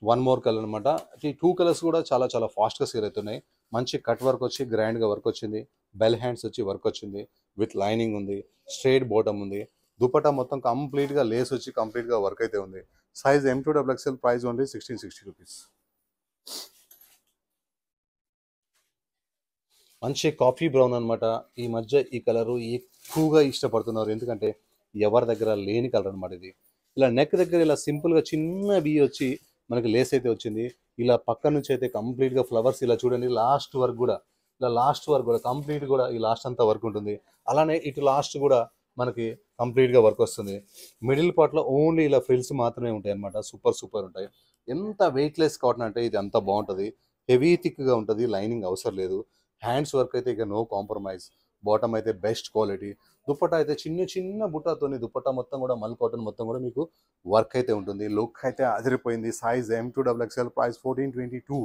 వన్ మోర్ కలర్ అనమాట. ఈ 2 కలర్స్ కూడా చాలా చాలా ఫాస్ట్గా సేల్ అవుతున్నాయి. మంచి కట్ వర్క్ వచ్చి గ్రాండ్గా వర్క్ వచ్చింది. బెల్ హ్యాండ్స్ వచ్చి వర్క్ వచ్చింది. విత్ లైనింగ్ ఉంది. స్ట్రైట్ బాటమ్ ఉంది. దుపట్టా మొత్తం కంప్లీట్గా లేస్ వచ్చి కంప్లీట్గా వర్క్ అయితే ఉంది. Size M2XXL price only 1660 rupees. మంచి కాఫీ బ్రౌన్ అనమాట. ఈ మధ్య ఈ కలరు ఎక్కువగా ఇష్టపడుతున్నారు. ఎందుకంటే ఎవరి దగ్గర లేని కలర్ అనమాట ఇది. ఇలా నెక్ దగ్గర ఇలా సింపుల్గా చిన్న వి వచ్చి మనకి లేస్ అయితే వచ్చింది. ఇలా పక్క నుంచి అయితే కంప్లీట్గా ఫ్లవర్స్ ఇలా చూడండి. లాస్ట్ వరకు కూడా కంప్లీట్ కూడా ఈ లాస్ట్ అంతా వర్క్ ఉంటుంది. అలానే ఇటు లాస్ట్ కూడా మనకి కంప్లీట్గా వర్క్ వస్తుంది. మిడిల్ పార్ట్లో ఓన్లీ ఇలా ఫ్రిల్స్ మాత్రమే ఉంటాయి అనమాట. సూపర్ ఉంటాయి. ఎంత వెయిట్లెస్ కాటన్ అంటే ఇది అంత బాగుంటుంది. హెవీ థిక్గా ఉంటుంది. లైనింగ్ అవసరం లేదు. హ్యాండ్స్ వర్క్ అయితే ఇక నో కాంప్రమైజ్. బాటమ్ అయితే బెస్ట్ క్వాలిటీ. దుపట్టా అయితే చిన్న బుట్టాతోని దుపట్టా మొత్తం కూడా మల్ కాటన్ మొత్తం కూడా మీకు వర్క్ అయితే ఉంటుంది. లుక్ అయితే అదిరిపోయింది. Size M2XXL price 1422.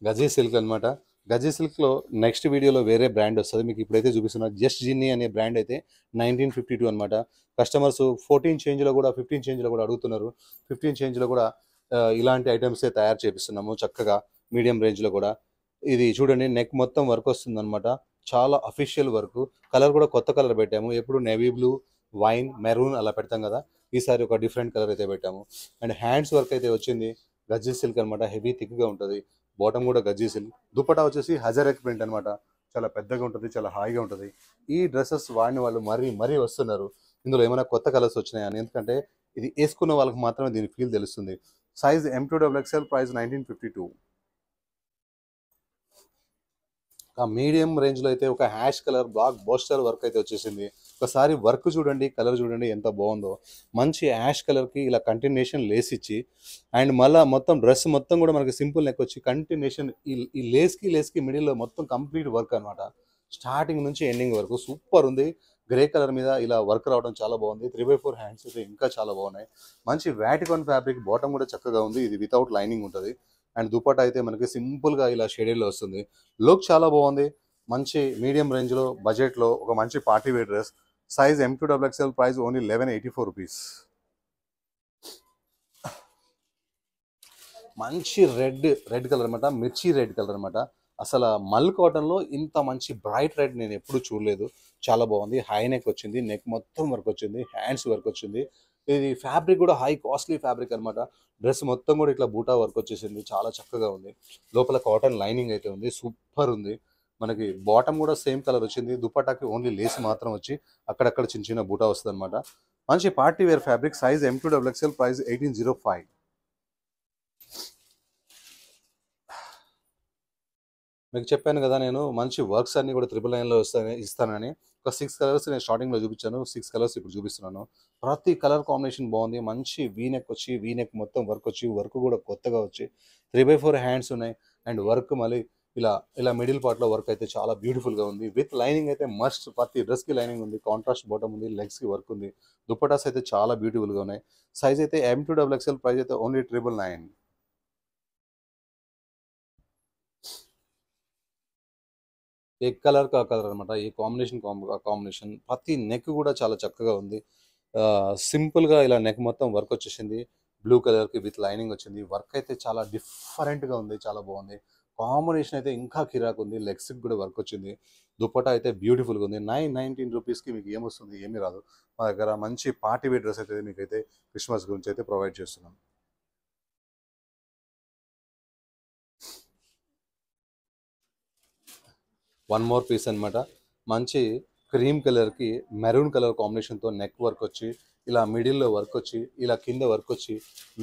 Gaji silk అనమాట. గజీ సిల్క్లో నెక్స్ట్ వీడియోలో వేరే బ్రాండ్ వస్తుంది. మీకు ఇప్పుడైతే చూపిస్తున్నా. జస్ట్ జిన్నీ అనే బ్రాండ్ అయితే 1952 అనమాట. కస్టమర్స్ 14 చేంజ్లో కూడా 15 చేంజ్లో కూడా అడుగుతున్నారు. 15 చేంజ్లో కూడా ఇలాంటి ఐటమ్సే తయారు చేపిస్తున్నాము చక్కగా మీడియం రేంజ్లో కూడా. ఇది చూడండి నెక్ మొత్తం వర్క్ వస్తుంది అనమాట. చాలా అఫీషియల్ వర్క్. కలర్ కూడా కొత్త కలర్ పెట్టాము. ఎప్పుడు నేవీ బ్లూ, వైన్, మెరూన్ అలా పెడతాం కదా. ఈసారి ఒక డిఫరెంట్ కలర్ అయితే పెట్టాము. అండ్ హ్యాండ్స్ వర్క్ అయితే వచ్చింది. గజ్జీ సిల్క్ అనమాట. హెవీ థిక్గా ఉంటుంది. బాటమ్ కూడా గజ్జీ సిల్క్. దుపట్టా వచ్చేసి హజారెక్ ప్రింట్ అనమాట. చాలా పెద్దగా ఉంటుంది. చాలా హాయిగా ఉంటుంది. ఈ డ్రెస్సెస్ వాడిన వాళ్ళు మరీ వస్తున్నారు. ఇందులో ఏమైనా కొత్త కలర్స్ వచ్చినాయని. ఎందుకంటే ఇది వేసుకున్న వాళ్ళకి మాత్రమే దీని ఫీల్ తెలుస్తుంది. Size M2XXL price 1952. ఆ మీడియం రేంజ్లో అయితే ఒక ash colour block buster work అయితే వచ్చేసింది. ఒకసారి వర్క్ చూడండి, కలర్ చూడండి ఎంత బాగుందో. మంచి యాష్ కలర్కి ఇలా కంటిన్యూషన్ లేస్ ఇచ్చి అండ్ మళ్ళీ మొత్తం డ్రెస్ మొత్తం కూడా మనకి సింపుల్ నెక్ వచ్చి కంటిన్యూషన్ ఈ లేస్కి మిడిల్లో మొత్తం కంప్లీట్ వర్క్ అనమాట. స్టార్టింగ్ నుంచి ఎండింగ్ వరకు సూపర్ ఉంది. గ్రే కలర్ మీద ఇలా వర్క్ రావడం చాలా బాగుంది. 3/4 హ్యాండ్స్ అయితే ఇంకా చాలా బాగున్నాయి. మంచి వ్యాటికాన్ ఫ్యాబ్రిక్. బాటమ్ కూడా చక్కగా ఉంది. ఇది వితౌట్ లైనింగ్ ఉంటుంది. అండ్ దుపట్టా అయితే మనకి సింపుల్గా ఇలా షేడెడ్లో వస్తుంది. లుక్ చాలా బాగుంది. మంచి మీడియం రేంజ్లో బడ్జెట్లో ఒక మంచి party wear dress, size M2XXL, price only 1184 rupees. మంచి రెడ్ కలర్ అనమాట, మిర్చి రెడ్ కలర్ అనమాట. అసలు మల్ కాటన్లో ఇంత మంచి బ్రైట్ రెడ్ నేను ఎప్పుడు చూడలేదు. చాలా బాగుంది. హై నెక్ వచ్చింది, నెక్ మొత్తం వర్క్ వచ్చింది, హ్యాండ్స్ వర్క్ వచ్చింది. ఇది ఫ్యాబ్రిక్ కూడా హై కాస్ట్లీ ఫ్యాబ్రిక్ అనమాట. డ్రెస్ మొత్తం కూడా ఇట్లా బూటా వర్క్ వచ్చేసింది, చాలా చక్కగా ఉంది. లోపల కాటన్ లైనింగ్ అయితే ఉంది, సూపర్ ఉంది. మనకి బాటమ్ కూడా సేమ్ కలర్ వచ్చింది. దుపట్టాకి ఓన్లీ లేస్ మాత్రం వచ్చి అక్కడక్కడ చిన్న చిన్న బూటా వస్తుంది అనమాట. మంచి party wear fabric, size M2XXL, price 1805. మీకు చెప్పాను కదా, నేను మంచి వర్క్స్ అన్ని కూడా 999లో ఇస్తానని. ఒక 6 కలర్స్ నేను స్టార్టింగ్లో చూపించాను, 6 కలర్స్ ఇప్పుడు చూపిస్తున్నాను. ప్రతి కలర్ కాంబినేషన్ బాగుంది. మంచి వీనెక్ వచ్చి, వీనెక్ మొత్తం వర్క్ వచ్చి, వర్క్ కూడా కొత్తగా వచ్చి 3/4 హ్యాండ్స్ ఉన్నాయి. అండ్ వర్క్ మళ్ళీ ఇలా ఇలా మిడిల్ పార్ట్లో వర్క్ అయితే చాలా బ్యూటిఫుల్గా ఉంది. విత్ లైనింగ్ అయితే మస్ట్, ప్రతి డ్రెస్కి లైనింగ్ ఉంది, కాంట్రాస్ట్ బాటమ్ ఉంది, లెగ్స్కి వర్క్ ఉంది. దుపటాస్ అయితే చాలా బ్యూటిఫుల్గా ఉన్నాయి. సైజ్ అయితే M2XXL, ప్రైస్ అయితే ఓన్లీ 999. ఏ కలర్ కా కలర్ అనమాట, ఏ కాంబినేషన్ ప్రతి నెక్ కూడా చాలా చక్కగా ఉంది. సింపుల్గా ఇలా నెక్ మొత్తం వర్క్ వచ్చేసింది. బ్లూ కలర్కి విత్ లైనింగ్ వచ్చింది. వర్క్ అయితే చాలా డిఫరెంట్గా ఉంది, చాలా బాగుంది. కాంబినేషన్ అయితే ఇంకా కిరాక్ ఉంది. లెగ్స్కి కూడా వర్క్ వచ్చింది. దుపట్టా అయితే బ్యూటిఫుల్గా ఉంది. 919 రూపీస్కి మీకు ఏమొస్తుంది, ఏమీ రాదు. మా దగ్గర మంచి పార్టీ వేర్ డ్రెస్ అయితే మీకైతే క్రిస్మస్ గురించి అయితే ప్రొవైడ్ చేస్తున్నాం. వన్ మోర్ పీస్ అనమాట. మంచి క్రీమ్ కలర్కి మెరూన్ కలర్ కాంబినేషన్తో నెక్ వర్క్ వచ్చి, ఇలా మిడిల్లో వర్క్ వచ్చి, ఇలా కింద వర్క్ వచ్చి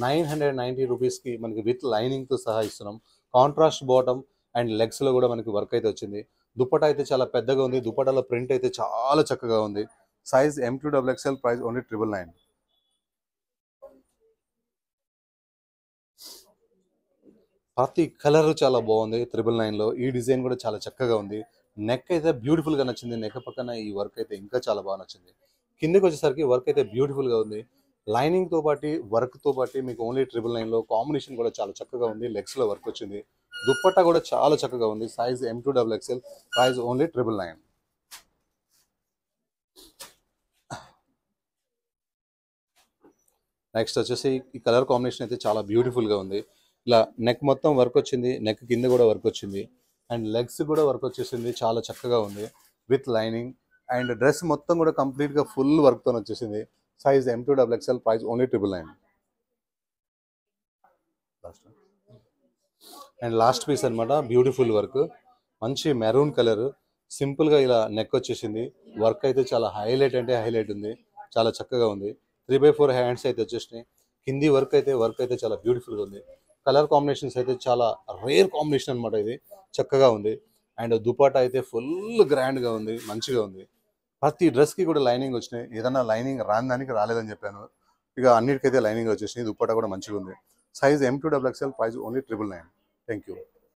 990 రూపీస్కి మనకి విత్ లైనింగ్తో సహా ఇస్తున్నాం. కాంట్రాస్ట్ బాటమ్ అండ్ లెగ్స్లో కూడా మనకి వర్క్ అయితే వచ్చింది. దుపట్టా అయితే చాలా పెద్దగా ఉంది. దుపట్టాలో ప్రింట్ అయితే చాలా చక్కగా ఉంది. Size M2XXL, price only 999. ప్రతి కలర్ చాలా బాగుంది 999లో. ఈ డిజైన్ కూడా చాలా చక్కగా ఉంది. నెక్ అయితే బ్యూటిఫుల్గా నచ్చింది. నెక్ పక్కన ఈ వర్క్ అయితే ఇంకా చాలా బాగా నచ్చింది. కిందకి వచ్చేసరికి వర్క్ అయితే బ్యూటిఫుల్గా ఉంది. లైనింగ్తో పాటు వర్క్తో పాటు మీకు ఓన్లీ 999లో. కాంబినేషన్ కూడా చాలా చక్కగా ఉంది. లెగ్స్లో వర్క్ వచ్చింది. దుప్పట్టా కూడా చాలా చక్కగా ఉంది. Size M2XXL, price only 999. Next వచ్చేసి ఈ కలర్ కాంబినేషన్ అయితే చాలా బ్యూటిఫుల్గా ఉంది. ఇలా నెక్ మొత్తం వర్క్ వచ్చింది, నెక్ కింద కూడా వర్క్ వచ్చింది, అండ్ లెగ్స్ కూడా వర్క్ వచ్చేసింది. చాలా చక్కగా ఉంది విత్ లైనింగ్. అండ్ డ్రెస్ మొత్తం కూడా కంప్లీట్గా ఫుల్ వర్క్తో వచ్చేసింది. Size M2XXL, price only 999. And last piece అనమాట, బ్యూటిఫుల్ వర్క్, మంచి మెరూన్ కలర్, సింపుల్గా ఇలా నెక్ వచ్చేసింది. వర్క్ అయితే చాలా హైలైట్ అంటే హైలైట్ ఉంది, చాలా చక్కగా ఉంది. 3/4 హ్యాండ్స్ అయితే వచ్చేసినాయి. కింది వర్క్ అయితే చాలా బ్యూటిఫుల్గా ఉంది. కలర్ కాంబినేషన్స్ అయితే చాలా రేర్ కాంబినేషన్ అనమాట. ఇది చక్కగా ఉంది. అండ్ దుపట్టా అయితే ఫుల్ గ్రాండ్గా ఉంది, మంచిగా ఉంది. ప్రతి డ్రెస్కి కూడా లైనింగ్ వచ్చినాయి. ఏదన్నా లైనింగ్ రాని దానికి రాలేదని చెప్పాను. ఇక అన్నిటికైతే లైనింగ్ వచ్చేసినాయి. దుపట్టా కూడా మంచిగా ఉంది. Size M2XXL, price only 999. Thank you.